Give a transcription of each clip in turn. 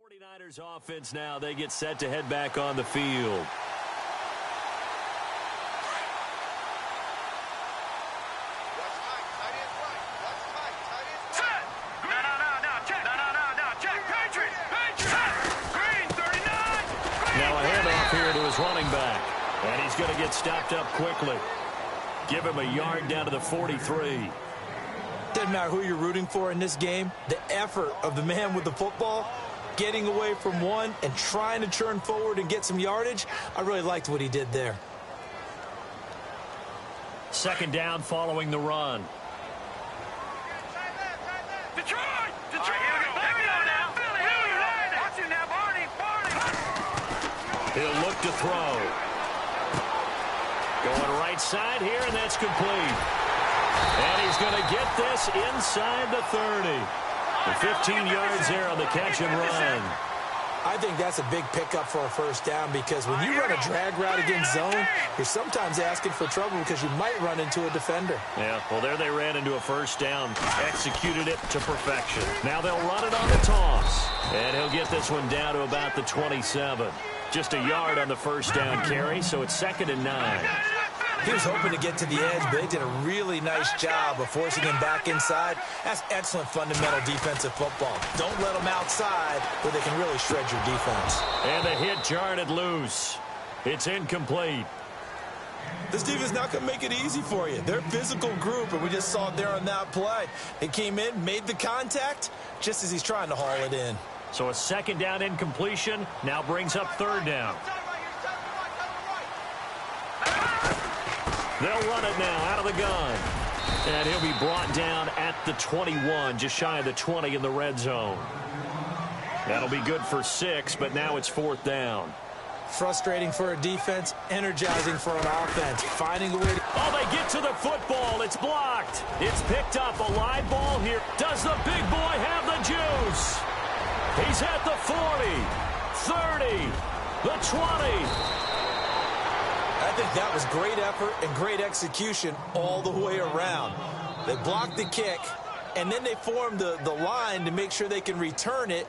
49ers offense now. They get set to head back on the field. Now a handoff here to his running back. And he's going to get stopped up quickly. Give him a yard down to the 43. Doesn't matter who you're rooting for in this game. The effort of the man with the football, getting away from one and trying to turn forward and get some yardage, I really liked what he did there. Second down following the run. Detroit! Here we go. Now. Watch him now, Barney. He'll look to throw. Going right side here, and that's complete. And he's going to get this inside the 30. The 15 yards there on the catch and run. I think that's a big pickup for a first down because when you run a drag route against zone, you're sometimes asking for trouble because you might run into a defender. Yeah, well, there they ran into a first down, executed it to perfection. Now they'll run it on the toss, and he'll get this one down to about the 27. Just a yard on the first down carry, so it's 2nd and 9. He was hoping to get to the edge, but they did a really nice job of forcing him back inside. That's excellent fundamental defensive football. Don't let them outside where they can really shred your defense. And the hit jarred it loose. It's incomplete. This defense not going to make it easy for you. They're a physical group, and we just saw it there on that play. They came in, made the contact, just as he's trying to haul it in. So a second down incompletion now brings up third down. They'll run it now out of the gun. And he'll be brought down at the 21, just shy of the 20 in the red zone. That'll be good for 6, but now it's 4th down. Frustrating for a defense, energizing for an offense. Finding a way to... Oh, they get to the football. It's blocked. It's picked up. A live ball here. Does the big boy have the juice? He's at the 40, 30, the 20. I think that was great effort and great execution all the way around. They blocked the kick, and then they formed the line to make sure they can return it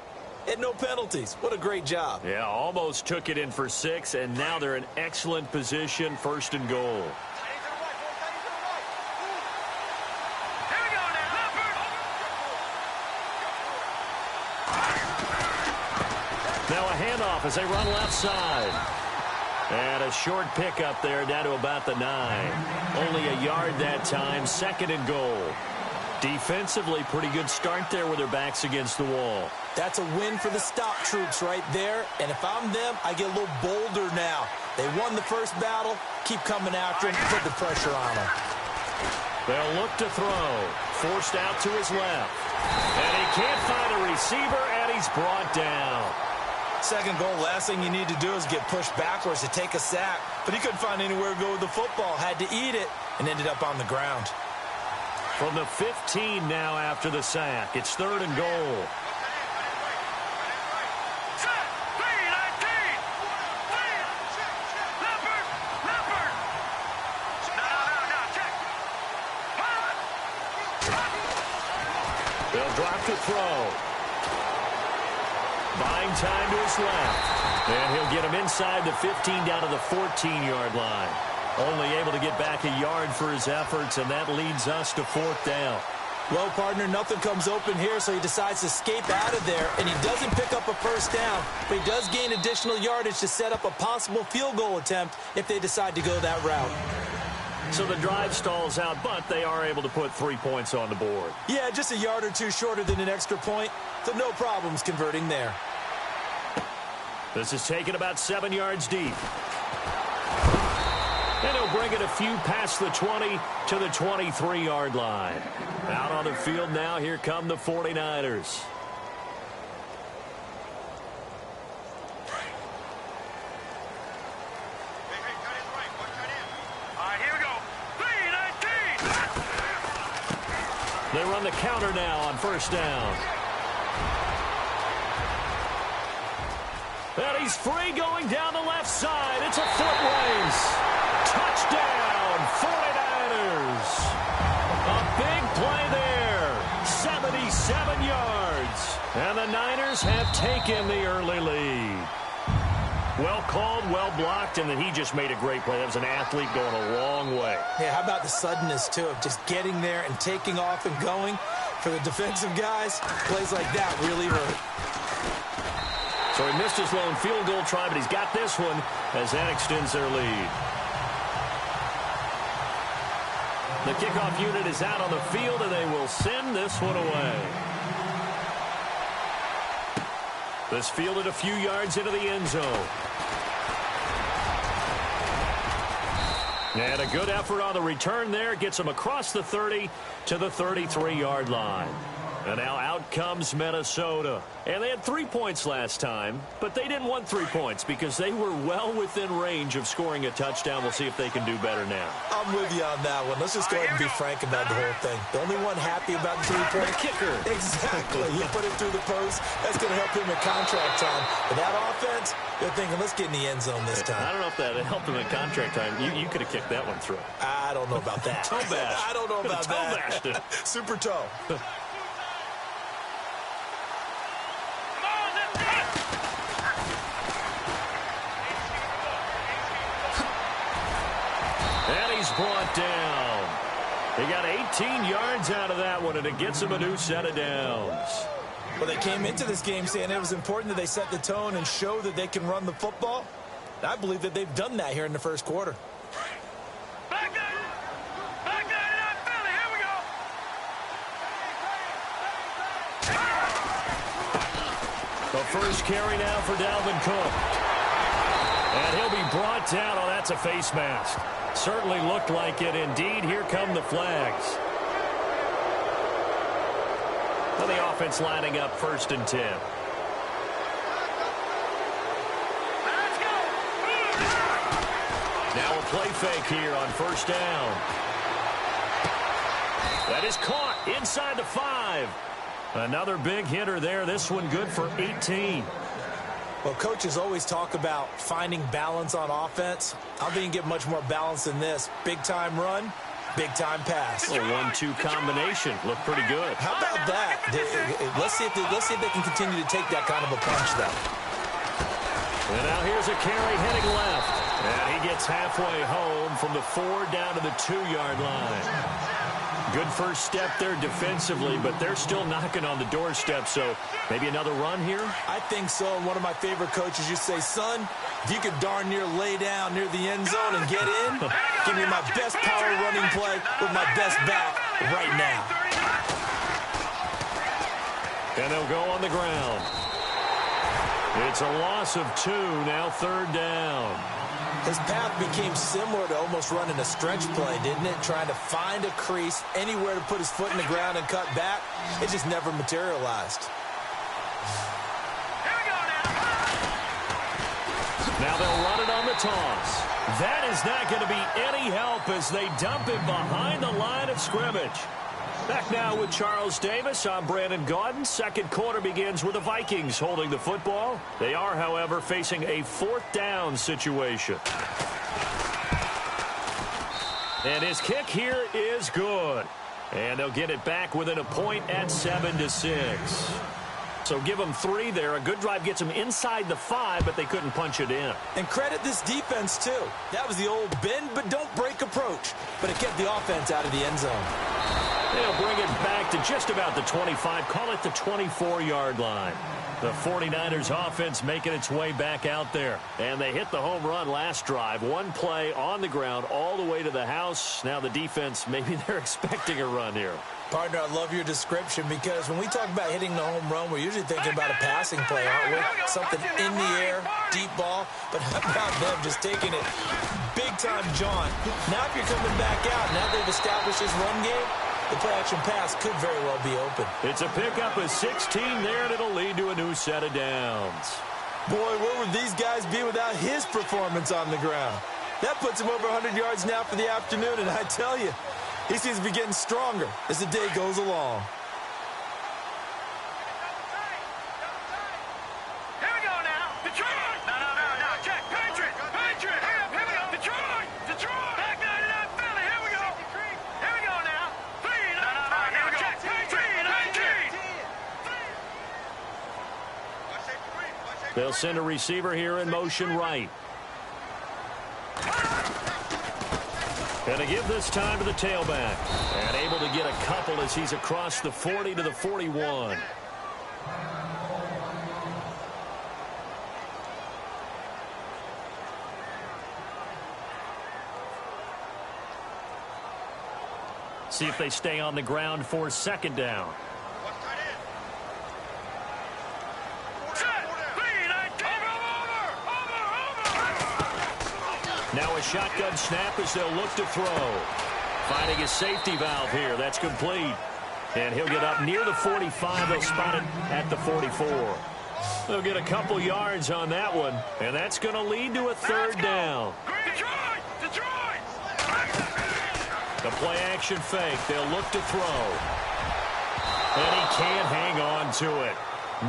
and no penalties. What a great job. Yeah, almost took it in for 6, and now they're in excellent position, 1st and goal. Now a handoff as they run left side. And a short pickup there down to about the 9. Only a yard that time, 2nd and goal. Defensively, pretty good start there with their backs against the wall. That's a win for the stop troops right there. And if I'm them, I get a little bolder now. They won the first battle. Keep coming after them. Put the pressure on them. They'll look to throw. Forced out to his left. And he can't find a receiver, and he's brought down. Second goal, last thing you need to do is get pushed backwards to take a sack. But he couldn't find anywhere to go with the football. Had to eat it and ended up on the ground. From the 15 now after the sack. It's 3rd and goal. They'll drop to throw. Buying time to his left. And he'll get him inside the 15 down to the 14-yard line. Only able to get back a yard for his efforts, and that leads us to 4th down. Well, partner, nothing comes open here, so he decides to escape out of there, and he doesn't pick up a first down, but he does gain additional yardage to set up a possible field goal attempt if they decide to go that route. So the drive stalls out, but they are able to put 3 points on the board. Yeah, just a yard or two shorter than an extra point, so no problems converting there. This is taken about 7 yards deep. And he'll bring it a few past the 20 to the 23-yard line. Out on the field now, here come the 49ers. They run the counter now on first down. And he's free going down the left side. It's a foot race. Touchdown, 49ers. A big play there. 77 yards. And the Niners 49ers have taken the early lead. Well called, well blocked, and then he just made a great play. That was an athlete going a long way. Yeah, how about the suddenness, too, of just getting there and taking off and going? For the defensive guys, plays like that really hurt. So he missed his lone field goal try, but he's got this one as that extends their lead. The kickoff unit is out on the field, and they will send this one away. This fielded a few yards into the end zone. And a good effort on the return there. Gets them across the 30 to the 33-yard line. And now out comes Minnesota. And they had 3 points last time, but they didn't want 3 points because they were well within range of scoring a touchdown. We'll see if they can do better now. I'm with you on that one. Let's just go ahead and be frank about the whole thing. The only one happy about the 3-point kicker. Exactly. He put it through the post. That's going to help him in contract time. But that offense, they're thinking, let's get in the end zone this time. I don't know if that helped him in contract time. You could have kicked that one through. I don't know about that. Toe bash. I don't know about that. Bashed it. Super toe. And he's brought down. He got 18 yards out of that one, and it gets him a new set of downs. Well, they came into this game saying it was important that they set the tone and show that they can run the football. I believe that they've done that here in the first quarter. Back up, Philly. Here we go. The first carry now for Dalvin Cook. And he'll be brought down. Oh, that's a face mask. Certainly looked like it. Indeed, here come the flags. And the offense lining up 1st and 10. Let's go. Now a play fake here on 1st down. That is caught inside the 5. Another big hitter there. This one good for 18. Well, coaches always talk about finding balance on offense. I don't think you can get much more balance than this. Big-time run, big-time pass. A 1-2 combination. Looked pretty good. How about that? Let's see if they can continue to take that kind of a punch, though. And now here's a carry heading left. And he gets halfway home from the 4 down to the 2-yard line. Good first step there defensively, but they're still knocking on the doorstep, so maybe another run here? I think so. And one of my favorite coaches used to say, son, if you could darn near lay down near the end zone and get in, give me my best power running play with my best back right now. And they'll go on the ground. It's a loss of 2, now 3rd down. His path became similar to almost running a stretch play, didn't it? Trying to find a crease, anywhere to put his foot in the ground and cut back. It just never materialized. Here we go Now they'll run it on the toss. That is not going to be any help as they dump it behind the line of scrimmage. Back now with Charles Davis. I'm Brandon Gaudin. Second quarter begins with the Vikings holding the football. They are, however, facing a 4th down situation. And his kick here is good. And they'll get it back within a point at 7-6. So give them 3 there. A good drive gets them inside the 5, but they couldn't punch it in. And credit this defense, too. That was the old bend but don't break approach. But it kept the offense out of the end zone. They'll bring it back to just about the 25. Call it the 24-yard line. The 49ers offense making its way back out there. And they hit the home run last drive. One play on the ground all the way to the house. Now the defense, maybe they're expecting a run here. Partner, I love your description because when we talk about hitting the home run, we're usually thinking about a passing play, aren't we? Something in the air, deep ball. But how about them just taking it big-time jaunt? Now if you're coming back out, now they've established this run game, the play-action pass could very well be open. It's a pickup of 16 there, and it'll lead to a new set of downs. Boy, where would these guys be without his performance on the ground? That puts him over 100 yards now for the afternoon, and I tell you, he seems to be getting stronger as the day goes along. Here we go now. Detroit. No. Check. Patriot. Here we go. Detroit. Back 99 Philly. Here we go. Here we go now. 3. No. Check. Patriot. They'll send a receiver here in motion right. And to give this time to the tailback. And able to get a couple as he's across the 40 to the 41. See if they stay on the ground for second down. Now a shotgun snap as they'll look to throw. Finding his safety valve here. That's complete. And he'll get up near the 45. They'll spot it at the 44. They'll get a couple yards on that one. And that's going to lead to a third down. The play action fake. They'll look to throw. And he can't hang on to it.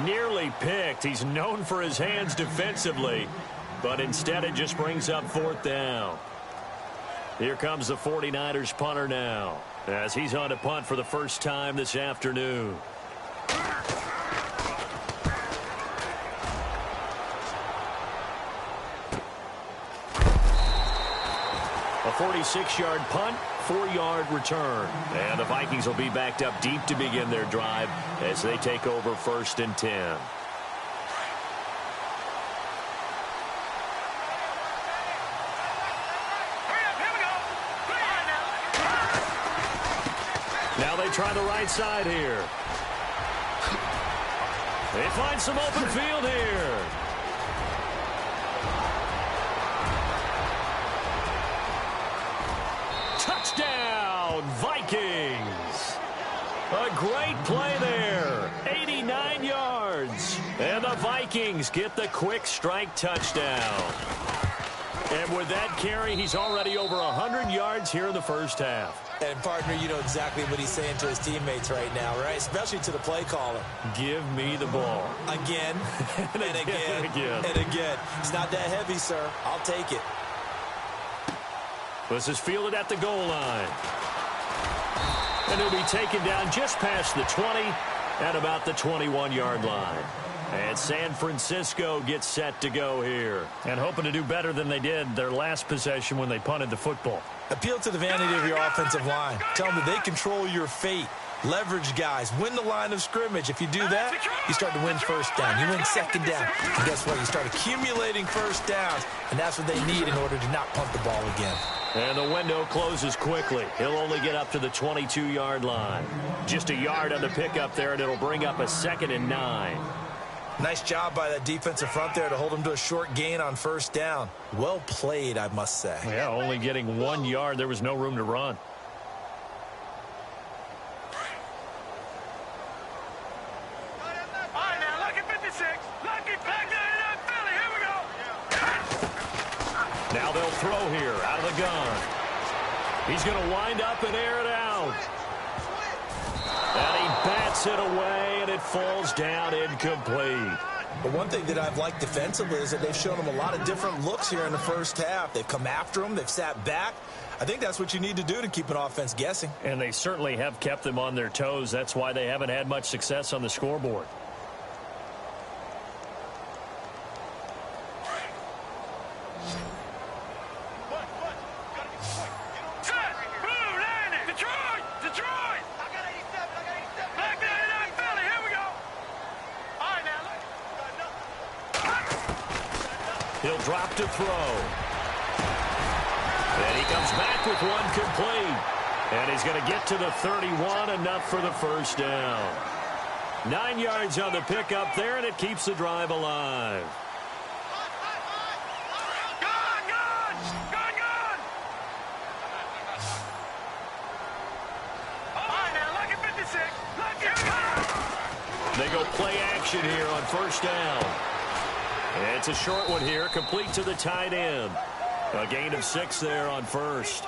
Nearly picked. He's known for his hands defensively. But instead it just brings up fourth down. Here comes the 49ers punter now, as he's on to punt for the first time this afternoon. A 46-yard punt, 4-yard return. And the Vikings will be backed up deep to begin their drive as they take over 1st and 10. Now they try the right side here. They find some open field here. Touchdown, Vikings. A great play there. 89 yards. And the Vikings get the quick strike touchdown. And with that carry, he's already over 100 yards here in the first half. And, partner, you know exactly what he's saying to his teammates right now, right? Especially to the play caller. Give me the ball. Again, and again, and again. It's not that heavy, sir. I'll take it. This is fielded at the goal line. And he'll be taken down just past the 20 at about the 21-yard line. And San Francisco gets set to go here. And hoping to do better than they did their last possession when they punted the football. Appeal to the vanity of your offensive line. Tell them that they control your fate. Leverage guys. Win the line of scrimmage. If you do that, you start to win first down. You win second down. And guess what? You start accumulating first downs. And that's what they need in order to not punt the ball again. And the window closes quickly. He'll only get up to the 22-yard line. Just a yard on the pickup there, and it'll bring up a 2nd and 9. Nice job by that defensive front there to hold him to a short gain on first down. Well played, I must say. Yeah, only getting 1 yard. There was no room to run. All right, now, lucky 56. Lucky back there in Philly. Here we go. Now they'll throw here out of the gun. He's going to wind up and air it out. And he bats it away, and it falls down incomplete. But one thing that I've liked defensively is that they've shown him a lot of different looks here in the first half. They've come after him. They've sat back. I think that's what you need to do to keep an offense guessing. And they certainly have kept them on their toes. That's why they haven't had much success on the scoreboard. He'll drop to throw. And he comes back with one complete. And he's going to get to the 31, enough for the first down. 9 yards on the pickup there, and it keeps the drive alive. They go play action here on first down. It's a short one here, complete to the tight end. A gain of 6 there on first.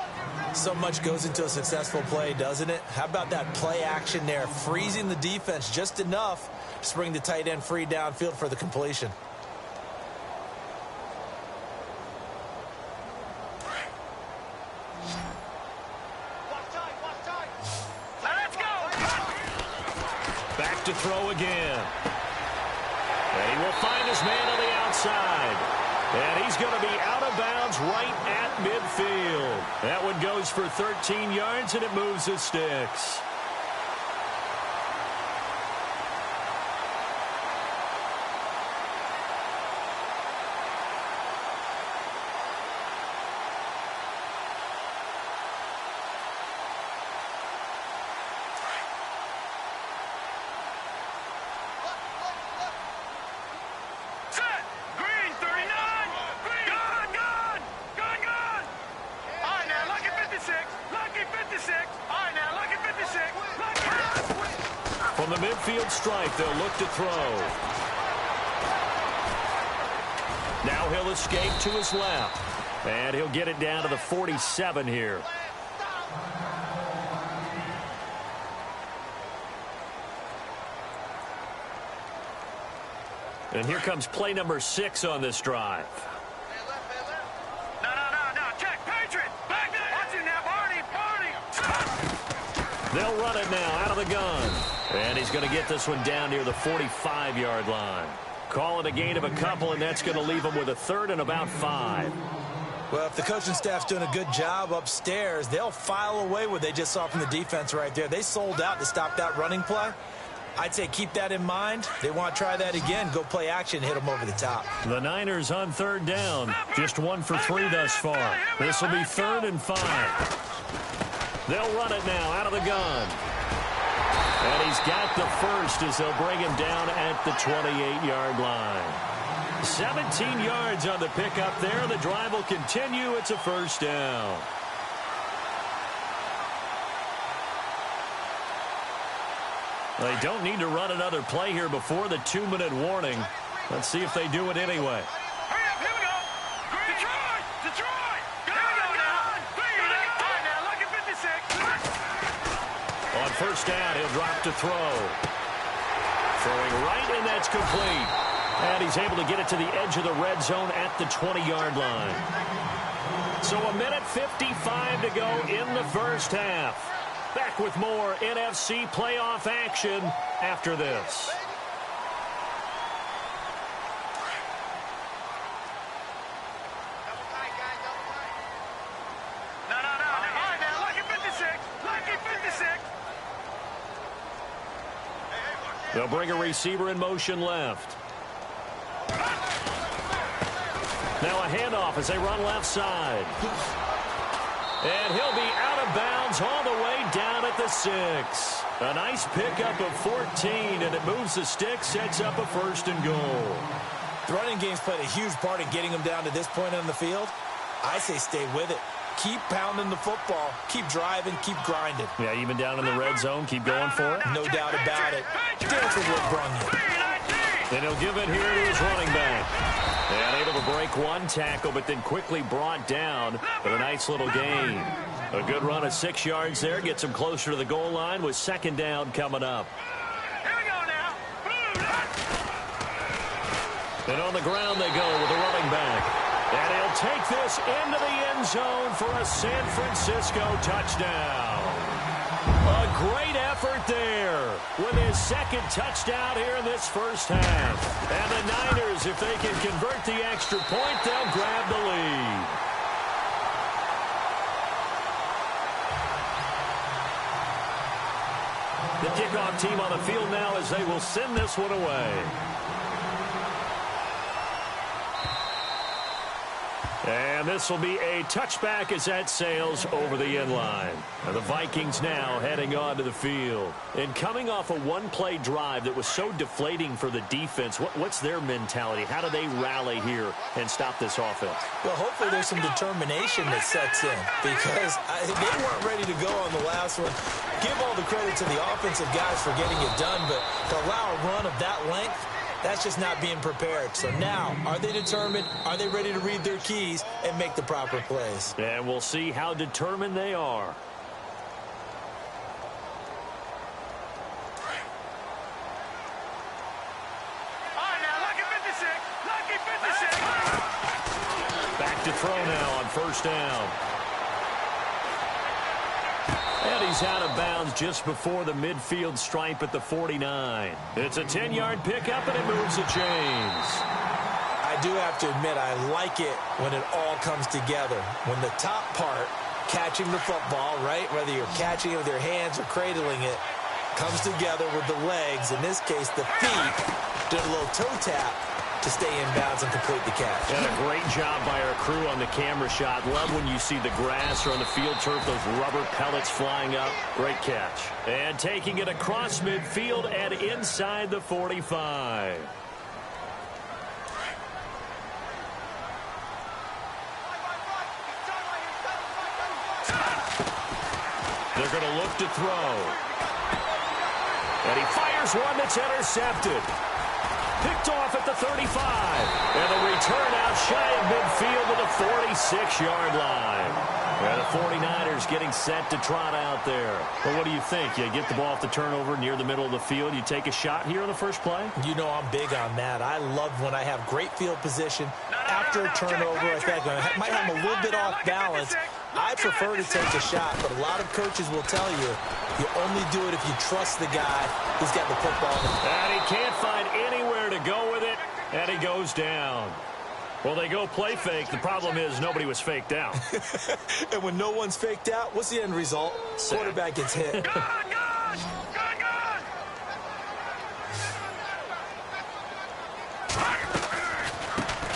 So much goes into a successful play, doesn't it? How about that play action there, freezing the defense just enough to bring the tight end free downfield for the completion. Let's go. Back to throw again. And he will find his man on the outside. And he's going to be out of bounds right at midfield. That one goes for 13 yards, and it moves the sticks. From the midfield stripe, they'll look to throw. Now he'll escape to his left. And he'll get it down to the 47 here. And here comes play number 6 on this drive. They'll run it now out of the gun. And he's going to get this one down near the 45-yard line. Call it a gain of a couple, and that's going to leave him with a third and about 5. Well, if the coaching staff's doing a good job upstairs, they'll file away what they just saw from the defense right there. They sold out to stop that running play. I'd say keep that in mind. They want to try that again. Go play action, hit them over the top. The Niners on third down. Just 1 for 3 thus far. This will be 3rd and 5. They'll run it now out of the gun. And he's got the first as they'll bring him down at the 28-yard line. 17 yards on the pickup there. The drive will continue. It's a first down. They don't need to run another play here before the 2-minute warning. Let's see if they do it anyway. Hurry up, here we go. Detroit! Detroit! Here we go now. All right, now, look at 56. On first down, he'll drop to throw. Throwing right, and that's complete. And he's able to get it to the edge of the red zone at the 20-yard line. So 1:55 to go in the first half. Back with more NFC playoff action after this. No. All right, now, look at 56. Look at 56. They'll bring a receiver in motion left. Now a handoff as they run left side. And he'll be out of bounds all the way down at the 6. A nice pickup of 14, and it moves the stick, sets up a 1st and goal. The running game's played a huge part in getting them down to this point on the field. I say stay with it. Keep pounding the football. Keep driving. Keep grinding. Yeah, even down in the red zone, keep going for it. No doubt about it. Dance with what brung you. And he'll give it here to his running back. And able to break one tackle, but then quickly brought down for a nice little gain. A good run of 6 yards there. Gets him closer to the goal line with 2nd down coming up. Here we go now. And on the ground they go with the running back. And he'll take this into the end zone for a San Francisco touchdown. A great effort there with his 2nd touchdown here in this first half. And the Niners, if they can convert the extra point, they'll grab the lead. The kickoff team on the field now as they will send this one away. And this will be a touchback as that sails over the end line. And the Vikings now heading onto the field. And coming off a one-play drive that was so deflating for the defense, what's their mentality? How do they rally here and stop this offense? Well, hopefully there's some determination that sets in because they weren't ready to go on the last one. Give all the credit to the offensive guys for getting it done, but to allow a run of that length, that's just not being prepared. So now, are they determined? Are they ready to read their keys and make the proper plays? And we'll see how determined they are. All right, now, look at 56. Lucky 56. Back to throw now on first down. And And he's out of bounds just before the midfield stripe at the 49. It's a 10-yard pickup, and it moves the chains. I do have to admit, I like it when it all comes together. When the top part, catching the football, right, whether you're catching it with your hands or cradling it, comes together with the legs. In this case, the feet did a little toe tap to stay in bounds and complete the catch. And a great job by our crew on the camera shot. Love when you see the grass or on the field turf, those rubber pellets flying up. Great catch. And taking it across midfield and inside the 45. They're going to look to throw. And he fires one that's intercepted. Picked off at the 35. And the return out shy of midfield to the 46-yard line. And the 49ers getting set to trot out there. Well, what do you think? You get the ball off the turnover near the middle of the field. You take a shot here on the first play? You know I'm big on that. I love when I have great field position after a turnover. I think I might have a little bit off balance. I prefer to take a shot, but a lot of coaches will tell you, you only do it if you trust the guy who's got the football. And he can't find anywhere to go with it, and he goes down. Well, they go play fake. The problem is nobody was faked out. And when no one's faked out, what's the end result? Quarterback gets hit. Good, good, good, good.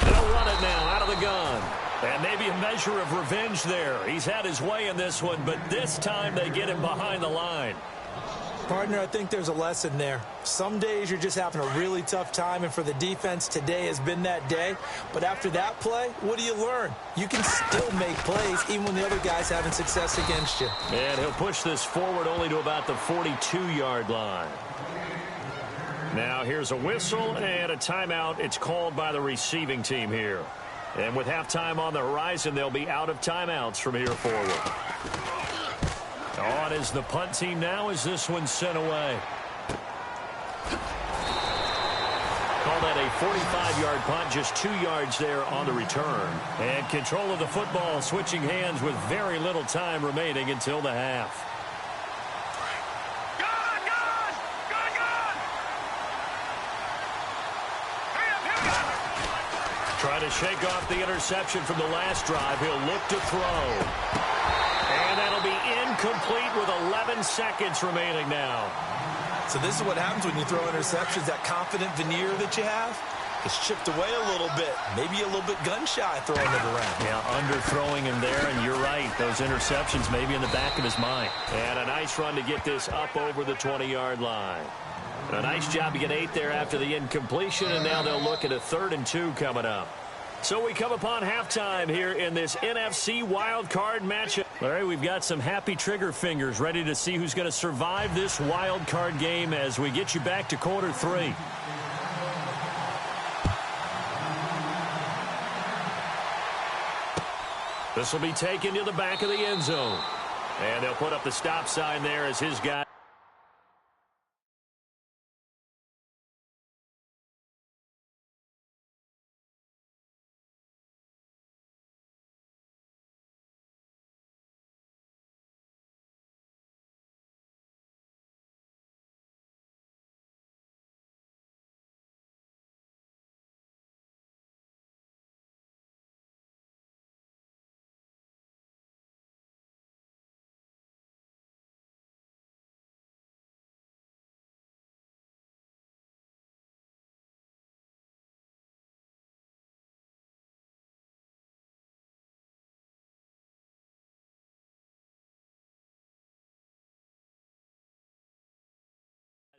They'll run it now out of the gun. And maybe a measure of revenge there. He's had his way in this one, but this time they get him behind the line. Partner, I think there's a lesson there. Some days you're just having a really tough time, and for the defense, today has been that day. But after that play, what do you learn? You can still make plays even when the other guy's having success against you. And he'll push this forward only to about the 42-yard line. Now here's a whistle and a timeout. It's called by the receiving team here. And with halftime on the horizon, they'll be out of timeouts from here forward. On is the punt team now as this one's sent away. Call that a 45-yard punt, just 2 yards there on the return. And control of the football switching hands with very little time remaining until the half. Trying to shake off the interception from the last drive. He'll look to throw. And that'll be incomplete with 11 seconds remaining now. So this is what happens when you throw interceptions. That confident veneer that you have is chipped away a little bit. Maybe a little bit gun-shy throwing it around. Yeah, underthrowing him there, and you're right. Those interceptions maybe in the back of his mind. And a nice run to get this up over the 20-yard line. A nice job to get 8 there after the incompletion, and now they'll look at a 3rd and 2 coming up. So we come upon halftime here in this NFC wild card matchup. Larry, we've got some happy trigger fingers ready to see who's going to survive this wild card game as we get you back to quarter 3. This will be taken to the back of the end zone. And they'll put up the stop sign there as his guy.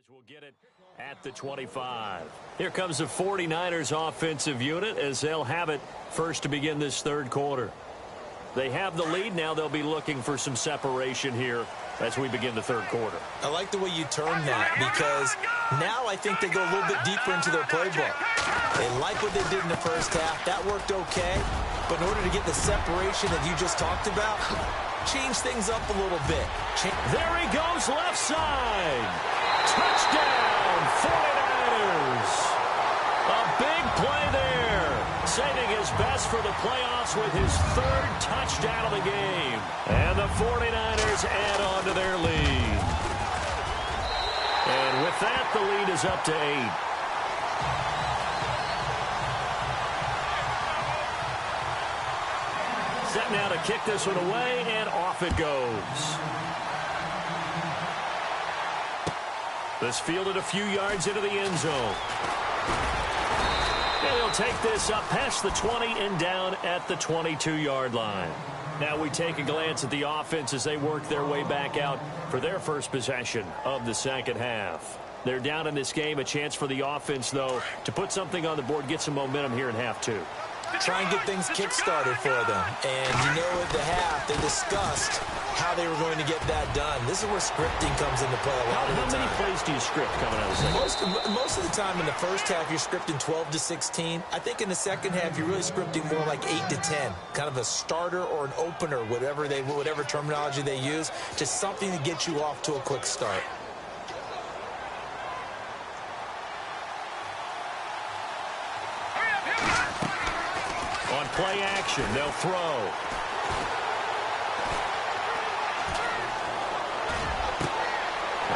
We'll get it at the 25. Here comes the 49ers offensive unit as they'll have it first to begin this third quarter. They have the lead. Now they'll be looking for some separation here as we begin the third quarter. I like the way you turn that because now I think they go a little bit deeper into their playbook. They like what they did in the first half. That worked okay. But in order to get the separation that you just talked about, change things up a little bit. There he goes, left side. Touchdown, 49ers. A big play there. Saving his best for the playoffs with his third touchdown of the game. And the 49ers add on to their lead. And with that, the lead is up to 8. Set now to kick this one away, and off it goes. This fielded a few yards into the end zone. And he'll take this up past the 20 and down at the 22-yard line. Now we take a glance at the offense as they work their way back out for their first possession of the second half. They're down in this game. A chance for the offense, though, to put something on the board, get some momentum here in half two. Try and get things kick-started for them. And you know at the half, they discussed how they were going to get that done. This is where scripting comes into play a lot of the time. How many plays do you script coming out of the second half? Most of the time in the first half, you're scripting 12 to 16. I think in the second half, you're really scripting more like 8 to 10. Kind of a starter or an opener, whatever terminology they use. Just something to get you off to a quick start. On play action, they'll throw.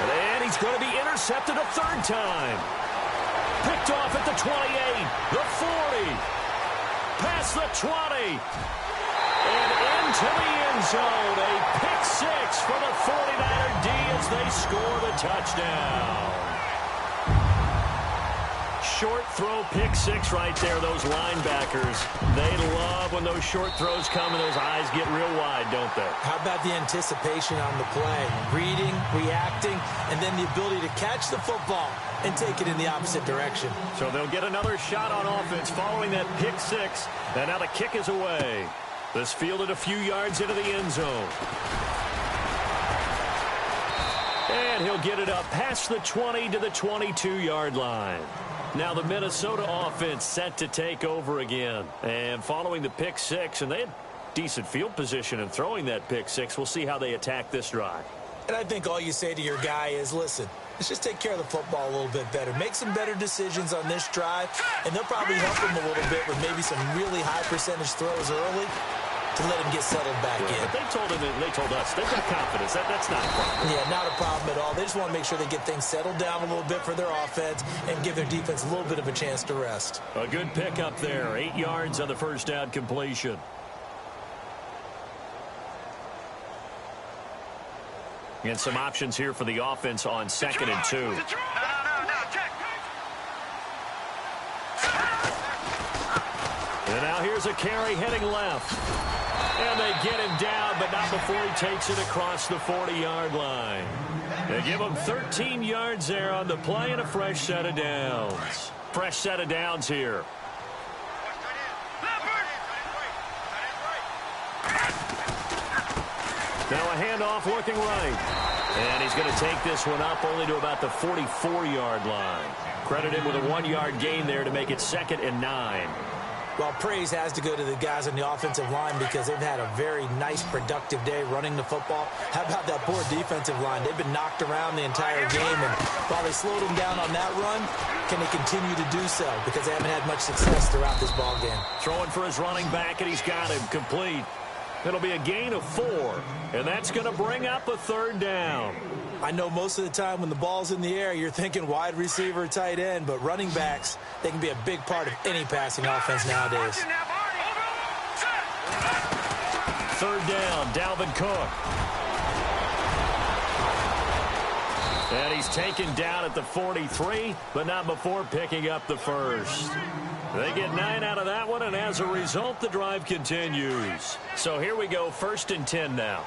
And he's going to be intercepted a third time. Picked off at the 28, the 40, past the 20, and into the end zone. A pick six for the 49er D as they score the touchdown. Short throw, pick six right there. Those linebackers, they love when those short throws come and those eyes get real wide, don't they? How about the anticipation on the play? Reading, reacting, and then the ability to catch the football and take it in the opposite direction. So they'll get another shot on offense following that pick six. And now the kick is away. This fielded a few yards into the end zone. And he'll get it up past the 20 to the 22-yard line. Now the Minnesota offense set to take over again. And following the pick six, and they had decent field position in throwing that pick six. We'll see how they attack this drive. And I think all you say to your guy is, listen, let's just take care of the football a little bit better. Make some better decisions on this drive, and they'll probably help him a little bit with maybe some really high percentage throws early to let him get settled back in. But they told him, and they told us, they've got confidence. That's not a problem. Yeah, not a problem at all. They just want to make sure they get things settled down a little bit for their offense and give their defense a little bit of a chance to rest. A good pickup there. 8 yards on the first down completion. And some options here for the offense on 2nd and 2. And now here's a carry heading left. And they get him down, but not before he takes it across the 40-yard line. They give him 13 yards there on the play and a fresh set of downs. Fresh set of downs here. Now a handoff looking right. And he's going to take this one up only to about the 44-yard line. Credit him with a 1-yard gain there to make it 2nd and 9. Well, praise has to go to the guys on the offensive line because they've had a very nice, productive day running the football. How about that poor defensive line? They've been knocked around the entire game, and while they slowed them down on that run, can they continue to do so? Because they haven't had much success throughout this ball game. Throwing for his running back, and he's got him complete. It'll be a gain of 4, and that's going to bring up a 3rd down. I know most of the time when the ball's in the air, you're thinking wide receiver, tight end, but running backs, they can be a big part of any passing offense nowadays. 3rd down, Dalvin Cook. And he's taken down at the 43, but not before picking up the first. They get 9 out of that one, and as a result, the drive continues. So here we go, 1st and 10 now.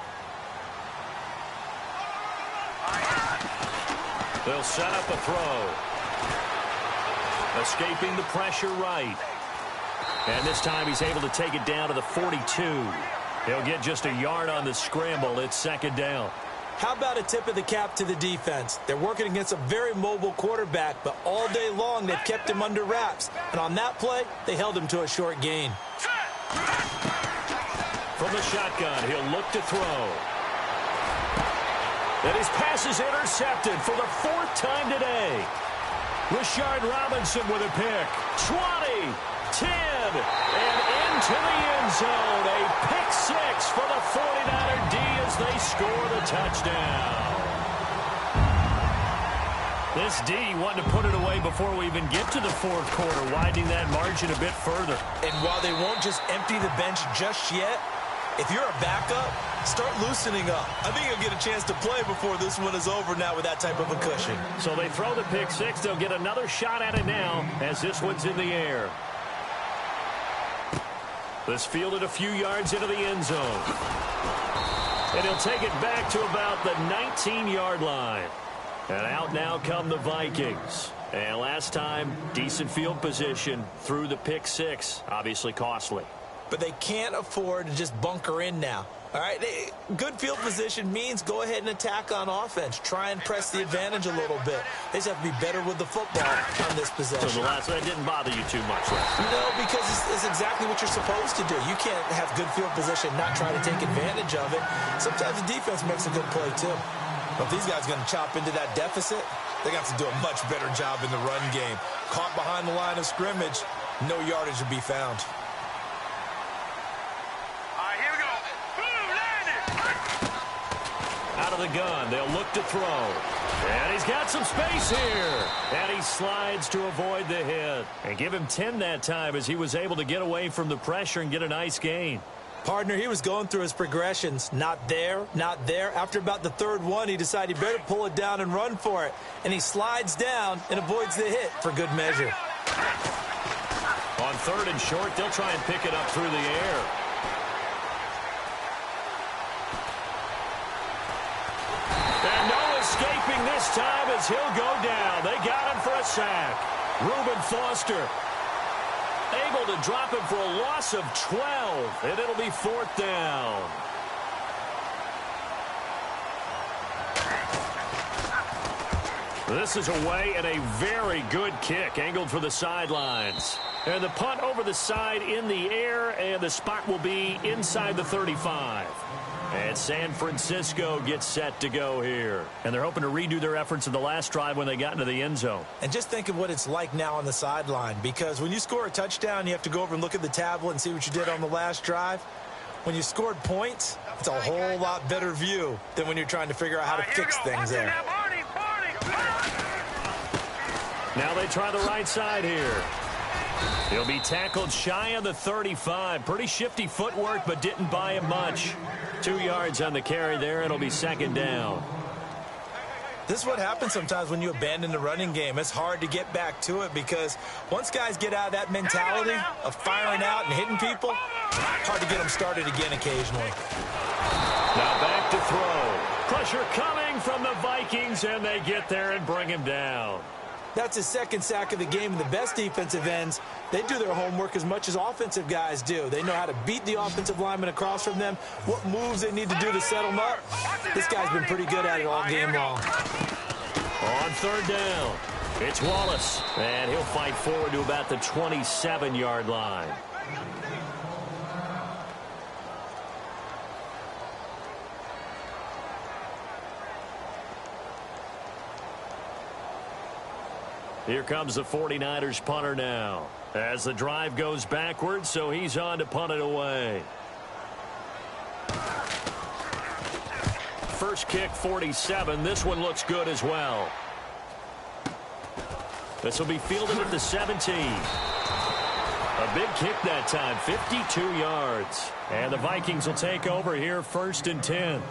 They'll set up a throw. Escaping the pressure right. And this time he's able to take it down to the 42. He'll get just a yard on the scramble. It's 2nd down. How about a tip of the cap to the defense? They're working against a very mobile quarterback, but all day long they've kept him under wraps. And on that play, they held him to a short gain. From the shotgun, he'll look to throw. And his pass is intercepted for the 4th time today. Rashard Robinson with a pick. 20, 10, and into the end zone. A pick six for the 49er D as they score the touchdown. This D wanted to put it away before we even get to the fourth quarter, widening that margin a bit further. And while they won't just empty the bench just yet, if you're a backup, start loosening up. I think you'll get a chance to play before this one is over now with that type of a cushion. So they throw the pick six. They'll get another shot at it now as this one's in the air. This fielded a few yards into the end zone. And he'll take it back to about the 19-yard line. And out now come the Vikings. And last time, decent field position through the pick six. Obviously costly. But they can't afford to just bunker in now. All right, good field position means go ahead and attack on offense. Try and press the advantage a little bit. They just have to be better with the football on this possession. So the last that didn't bother you too much, right? No, because it's exactly what you're supposed to do. You can't have good field position, not try to take advantage of it. Sometimes the defense makes a good play, too. But if these guys are going to chop into that deficit, they're going to have to do a much better job in the run game. Caught behind the line of scrimmage, no yardage to be found. Out of the gun, they'll look to throw. And he's got some space here. And he slides to avoid the hit. And give him 10 that time as he was able to get away from the pressure and get a nice gain. Partner, he was going through his progressions. Not there, not there. After about the third one, he decided he better pull it down and run for it. And he slides down and avoids the hit for good measure. On third and short, they'll try and pick it up through the air. And no escaping this time as he'll go down. They got him for a sack. Reuben Foster able to drop him for a loss of 12, and it'll be fourth down. This is away and a very good kick, angled for the sidelines. And the punt over the side in the air, and the spot will be inside the 35. And San Francisco gets set to go here. And they're hoping to redo their efforts in the last drive when they got into the end zone. And just think of what it's like now on the sideline, because when you score a touchdown, you have to go over and look at the tablet and see what you did on the last drive. When you scored points, it's a whole lot better view than when you're trying to figure out how to fix things there. Now they try the right side here. He'll be tackled shy of the 35. Pretty shifty footwork, but didn't buy him much. 2 yards on the carry there. It'll be second down. This is what happens sometimes when you abandon the running game. It's hard to get back to it because once guys get out of that mentality of firing out and hitting people, hard to get them started again occasionally. Now back to throw. Pressure coming from the Vikings, and they get there and bring him down. That's his second sack of the game, and the best defensive ends, they do their homework as much as offensive guys do. They know how to beat the offensive lineman across from them, what moves they need to do to set them up. This guy's been pretty good at it all game long. On third down, it's Wallace, and he'll fight forward to about the 27-yard line. Here comes the 49ers punter now. As the drive goes backwards, so he's on to punt it away. First kick, 47. This one looks good as well. This will be fielded at the 17. A big kick that time, 52 yards. And the Vikings will take over here, first and 10.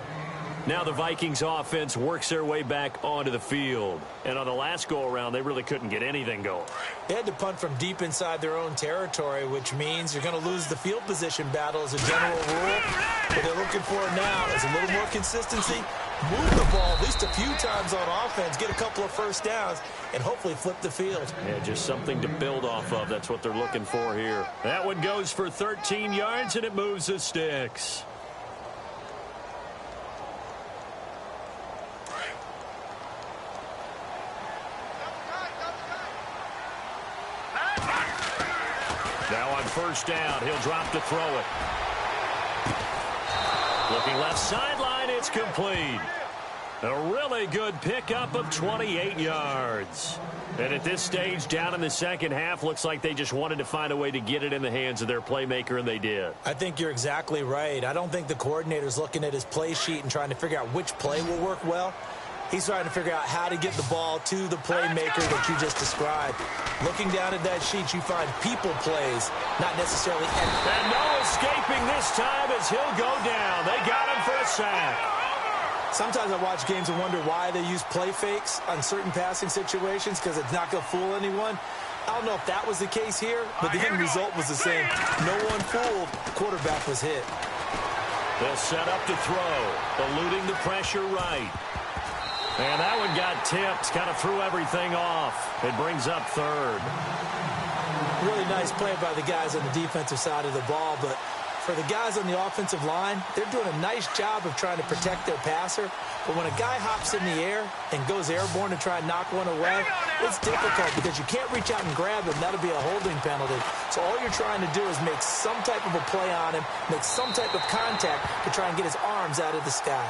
Now the Vikings offense works their way back onto the field. And on the last go-around, they really couldn't get anything going. They had to punt from deep inside their own territory, which means you're going to lose the field position battle as a general rule. What they're looking for now is a little more consistency, move the ball at least a few times on offense, get a couple of first downs, and hopefully flip the field. Yeah, just something to build off of. That's what they're looking for here. That one goes for 13 yards, and it moves the sticks. Now on first down, he'll drop to throw it. Looking left sideline, it's complete. A really good pickup of 28 yards. And at this stage, down in the second half, looks like they just wanted to find a way to get it in the hands of their playmaker, and they did. I think you're exactly right. I don't think the coordinator's looking at his play sheet and trying to figure out which play will work well. He's trying to figure out how to get the ball to the playmaker that you just described. Looking down at that sheet, you find people plays, not necessarily... And no escaping this time as he'll go down. They got him for a sack. Sometimes I watch games and wonder why they use play fakes on certain passing situations because it's not going to fool anyone. I don't know if that was the case here, but the end result was the same. No one fooled. The quarterback was hit. They'll set up to throw, eluding the pressure right. And that one got tipped, kind of threw everything off. It brings up third. Really nice play by the guys on the defensive side of the ball, but for the guys on the offensive line, they're doing a nice job of trying to protect their passer. But when a guy hops in the air and goes airborne to try and knock one away, it's difficult because you can't reach out and grab him. That'll be a holding penalty. So all you're trying to do is make some type of a play on him, make some type of contact to try and get his arms out of the sky.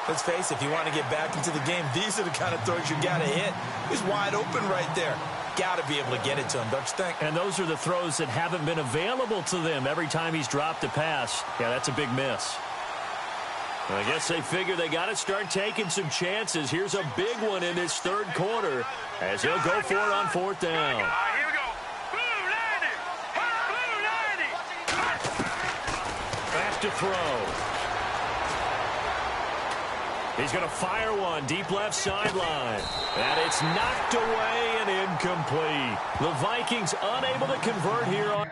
Let's face it, if you want to get back into the game, these are the kind of throws you got to hit. He's wide open right there. Got to be able to get it to him, don't you think? And those are the throws that haven't been available to them every time he's dropped a pass. Yeah, that's a big miss. I guess they figure they got to start taking some chances. Here's a big one in this third quarter as he'll go for it on fourth down. Here we go. Blue 90. Blue 90. Back to throw. He's going to fire one deep left sideline. And it's knocked away and incomplete. The Vikings unable to convert here on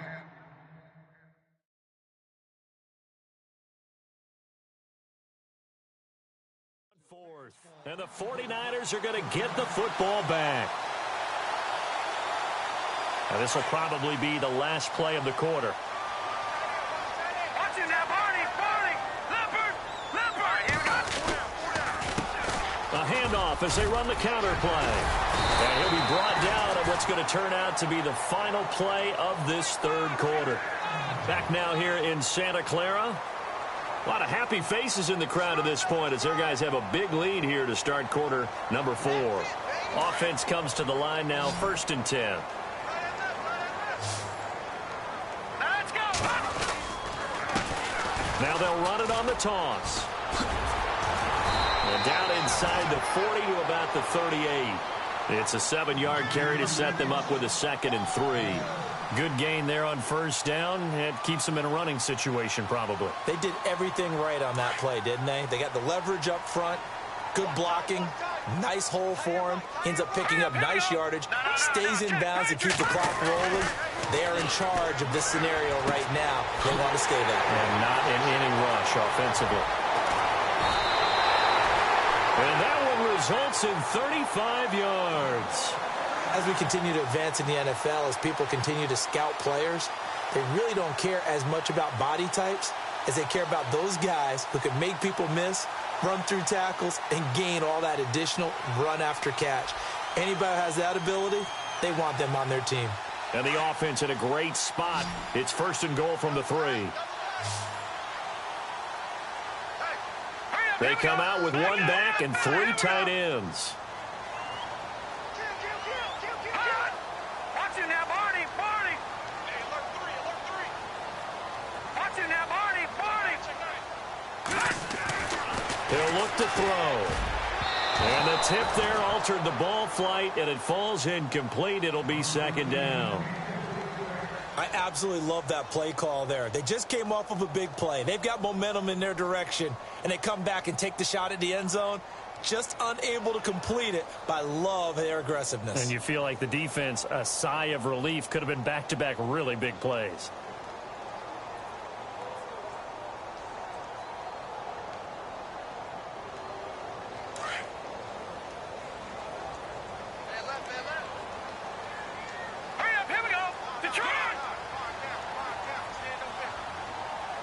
fourth. And the 49ers are going to get the football back. Now this will probably be the last play of the quarter. A handoff as they run the counter play. And he'll be brought down at what's going to turn out to be the final play of this third quarter. Back now here in Santa Clara. A lot of happy faces in the crowd at this point as their guys have a big lead here to start quarter number 4. Offense comes to the line now, 1st and 10. Now they'll run it on the toss. And down inside the 40 to about the 38. It's a 7-yard carry to set them up with a 2nd and 3. Good gain there on first down. It keeps them in a running situation probably. They did everything right on that play, didn't they? They got the leverage up front, good blocking, nice hole for him. Ends up picking up nice yardage, stays in bounds to keep the clock rolling. They are in charge of this scenario right now. They want to stay that. And not in any rush offensively. And that one results in 35 yards. As we continue to advance in the NFL, as people continue to scout players, they really don't care as much about body types as they care about those guys who can make people miss, run through tackles, and gain all that additional run after catch. Anybody who has that ability, they want them on their team. And the offense in a great spot. It's 1st and goal from the 3. They come out with 1 back and 3 tight ends. Watching that Barney. Hey, alert 3. Watching that Barney. They'll look to throw. And the tip there altered the ball flight, and it falls incomplete. It'll be 2nd down. I absolutely love that play call there. They just came off of a big play. They've got momentum in their direction, and they come back and take the shot at the end zone. Just unable to complete it, but I love their aggressiveness. And you feel like the defense, a sigh of relief, could have been back-to-back really big plays.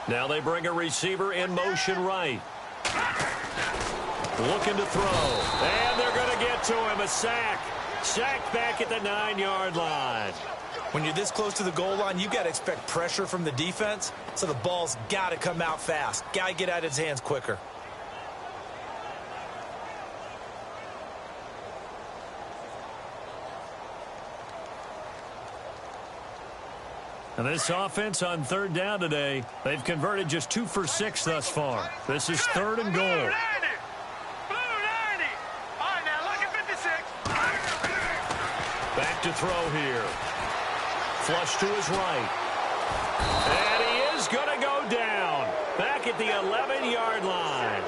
Now they bring a receiver in motion right. Looking to throw. And they're going to get to him. A sack. Sacked back at the 9-yard line. When you're this close to the goal line, you got to expect pressure from the defense. So the ball's got to come out fast. Got to get out of his hands quicker. And this offense on third down today, they've converted just 2 for 6 thus far. This is third and goal. Back to throw here. Flush to his right. And he is going to go down. Back at the 11-yard line.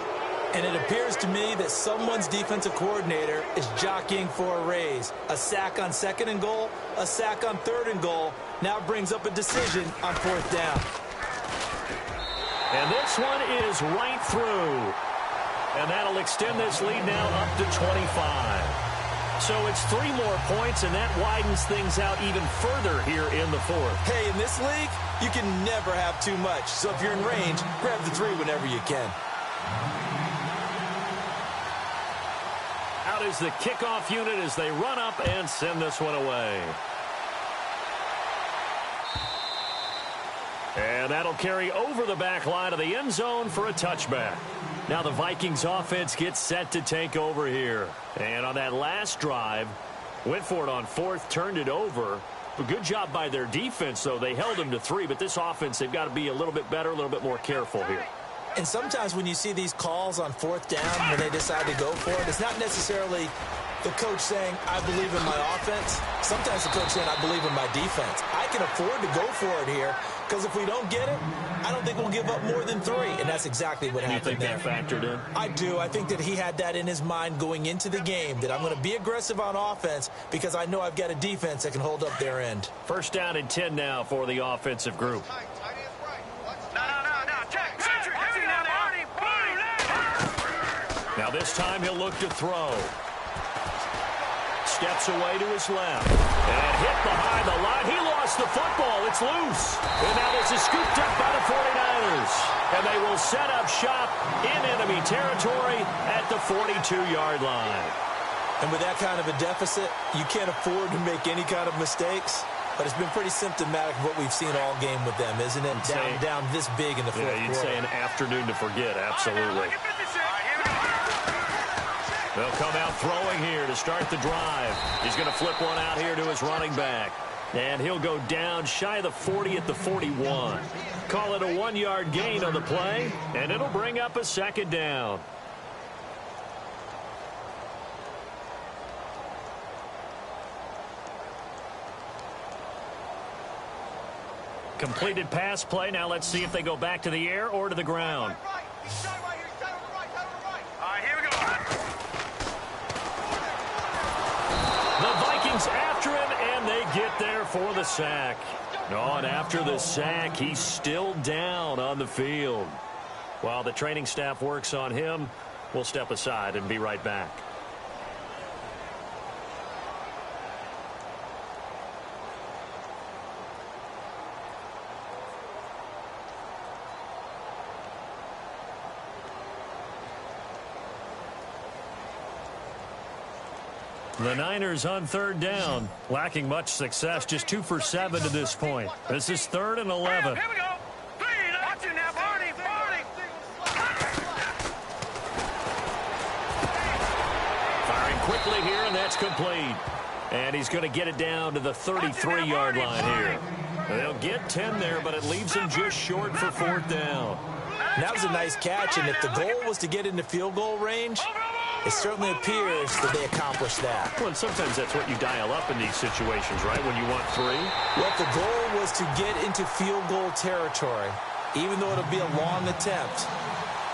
And it appears to me that someone's defensive coordinator is jockeying for a raise. A sack on second and goal, a sack on third and goal. Now brings up a decision on fourth down. And this one is right through. And that'll extend this lead now up to 25. So it's 3 more points, and that widens things out even further here in the fourth. Hey, in this league, you can never have too much. So if you're in range, grab the 3 whenever you can. Out is the kickoff unit as they run up and send this one away. And that'll carry over the back line of the end zone for a touchback. Now the Vikings offense gets set to take over here. And on that last drive, went for it on fourth, turned it over. A good job by their defense, though. They held them to 3, but this offense, they've got to be a little bit better, a little bit more careful here. And sometimes when you see these calls on fourth down, when they decide to go for it, it's not necessarily the coach saying, I believe in my offense. Sometimes the coach saying, I believe in my defense. I can afford to go for it here, because if we don't get it, I don't think we'll give up more than 3. And that's exactly what happened there. You think that factored in? I do. I think that he had that in his mind going into the game, that I'm going to be aggressive on offense because I know I've got a defense that can hold up their end. First down and 10 now for the offensive group. Now this time he'll look to throw. Steps away to his left. And hit behind the line. He lost the football. It's loose. And now this is scooped up by the 49ers. And they will set up shop in enemy territory at the 42-yard line. And with that kind of a deficit, you can't afford to make any kind of mistakes. But it's been pretty symptomatic of what we've seen all game with them, isn't it? Down this big in the fourth quarter. You'd say an afternoon to forget, absolutely. They'll come out throwing here to start the drive. He's going to flip one out here to his running back. And he'll go down shy of the 40 at the 41. Call it a 1-yard gain on the play, and it'll bring up a second down. Completed pass play. Now let's see if they go back to the air or to the ground. After him, and they get there for the sack. Oh, and after the sack, he's still down on the field. While the training staff works on him, we'll step aside and be right back. The Niners on third down, lacking much success, just 2 for 7 to this point. This is 3rd and 11. Here we go. 3, watch it now, Barney. Firing quickly here, and that's complete. And he's going to get it down to the 33-yard line here. They'll get 10 there, but it leaves him just short for 4th down. That was a nice catch, and if the goal was to get into field goal range, it certainly appears that they accomplished that. Well, and sometimes that's what you dial up in these situations, right, when you want 3? Well, if the goal was to get into field goal territory, even though it'll be a long attempt,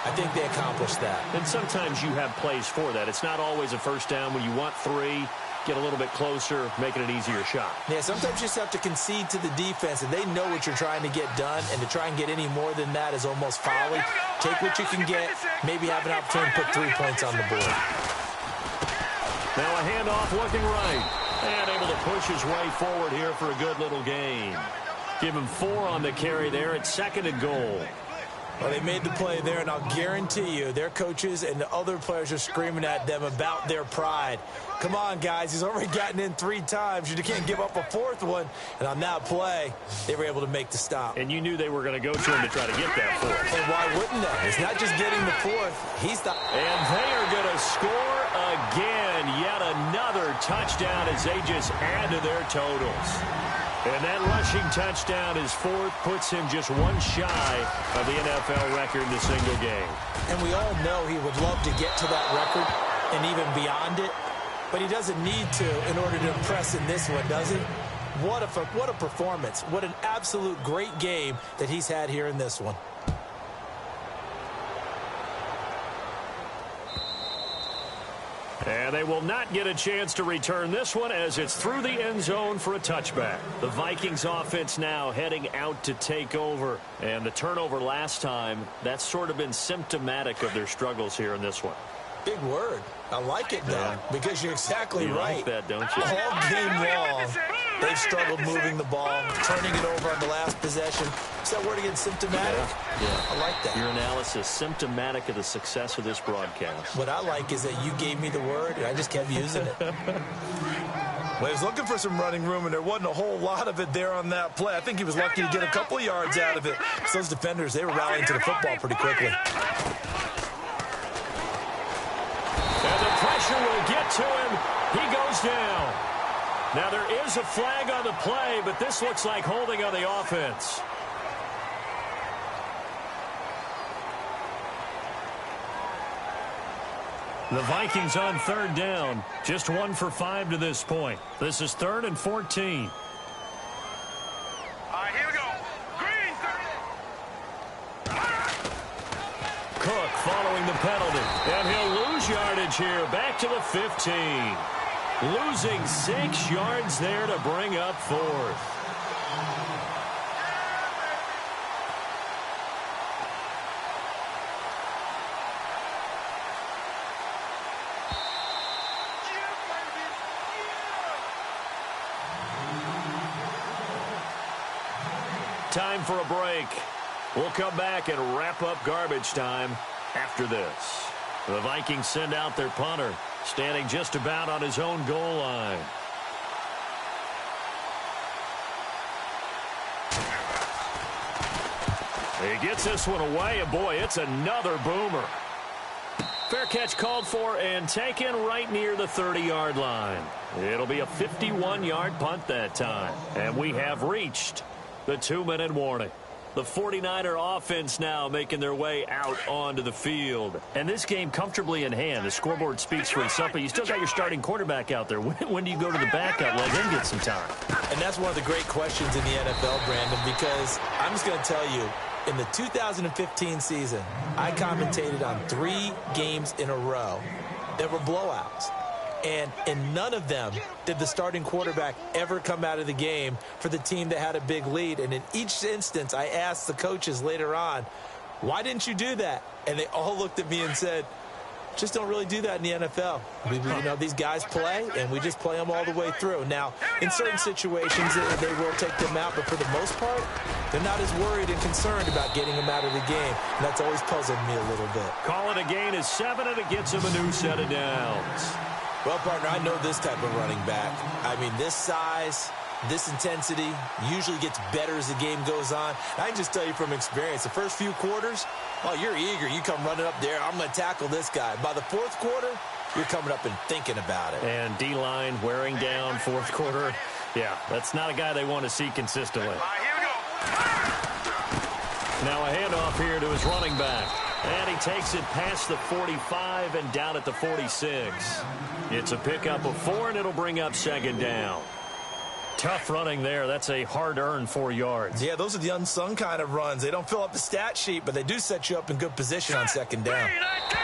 I think they accomplished that. And sometimes you have plays for that. It's not always a first down when you want 3. Get a little bit closer, making an easier shot. Yeah, sometimes you just have to concede to the defense, and they know what you're trying to get done, and to try and get any more than that is almost folly. Take what you can get, maybe have an opportunity to put 3 points on the board. Now a handoff looking right, and able to push his way forward here for a good little gain. Give him 4 on the carry there at 2nd and goal. Well, they made the play there, and I'll guarantee you their coaches and the other players are screaming at them about their pride. Come on, guys. He's already gotten in 3 times. You can't give up a 4th one. And on that play, they were able to make the stop. And you knew they were going to go to him to try to get that 4th. And why wouldn't they? It's not just getting the 4th. And they are going to score again. Yet another touchdown as they just add to their totals. And that rushing touchdown, his fourth, puts him just one shy of the NFL record in a single game. And we all know he would love to get to that record and even beyond it, but he doesn't need to in order to impress in this one, does he? What a performance. What an absolute great game that he's had here in this one. And they will not get a chance to return this one as it's through the end zone for a touchback. The Vikings offense now heading out to take over. And the turnover last time, that's sort of been symptomatic of their struggles here in this one. Big word. I like it, though, because you're exactly right. You like that, don't you? All game long, they've struggled moving the ball, turning it over on the last possession. Is that word again, symptomatic? Yeah. I like that. Your analysis, symptomatic of the success of this broadcast. What I like is that you gave me the word, and I just kept using it. Well, he was looking for some running room, and there wasn't a whole lot of it there on that play. I think he was lucky to get a couple yards out of it. So those defenders, they were rallying to the football pretty quickly. And the pressure will get to him. He goes down. Now there is a flag on the play, but this looks like holding on the offense. The Vikings on third down. Just 1 for 5 to this point. This is 3rd and 14. All right, here we go. Green. Cook following the penalty. And he'll lose yardage here. Back to the 15. Losing 6 yards there to bring up 4th. Time for a break. We'll come back and wrap up garbage time after this. The Vikings send out their punter, standing just about on his own goal line. He gets this one away, and boy, it's another boomer. Fair catch called for and taken right near the 30-yard line. It'll be a 51-yard punt that time, and we have reached the 2-minute warning. The 49er offense now making their way out onto the field. And this game comfortably in hand. The scoreboard speaks for itself, but you still got your starting quarterback out there. When do you go to the backup? Let him get some time. And that's one of the great questions in the NFL, Brandon, because I'm just going to tell you, in the 2015 season, I commentated on 3 games in a row that were blowouts. And in none of them did the starting quarterback ever come out of the game for the team that had a big lead. And in each instance, I asked the coaches later on, why didn't you do that? And they all looked at me and said, just don't really do that in the NFL. You know, these guys play, and we just play them all the way through. Now, in certain situations, they will take them out, but for the most part, they're not as worried and concerned about getting them out of the game. And that's always puzzled me a little bit. Call it a gain of 7, and it gets him a new set of downs. Well, partner, I know this type of running back. I mean, this size, this intensity usually gets better as the game goes on. I can just tell you from experience, the first few quarters, oh, you're eager. You come running up there, I'm going to tackle this guy. By the 4th quarter, you're coming up and thinking about it. And D-line wearing down 4th quarter. Yeah, that's not a guy they want to see consistently. All right, here we go. Now a handoff here to his running back. And he takes it past the 45 and down at the 46. It's a pickup of 4, and it'll bring up 2nd down. Tough running there. That's a hard-earned 4 yards. Yeah, those are the unsung kind of runs. They don't fill up the stat sheet, but they do set you up in good position on 2nd down. 3-19.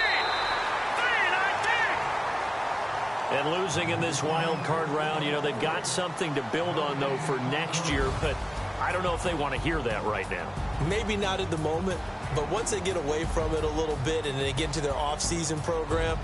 And losing in this wild card round, you know, they've got something to build on, though, for next year, but I don't know if they want to hear that right now. Maybe not at the moment, but once they get away from it a little bit and they get into their off-season program,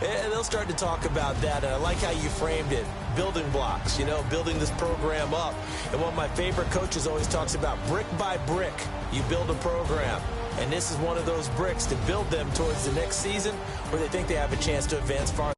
they'll start to talk about that. And I like how you framed it, building blocks, you know, building this program up. And one of my favorite coaches always talks about brick by brick, you build a program. And this is one of those bricks to build them towards the next season where they think they have a chance to advance far.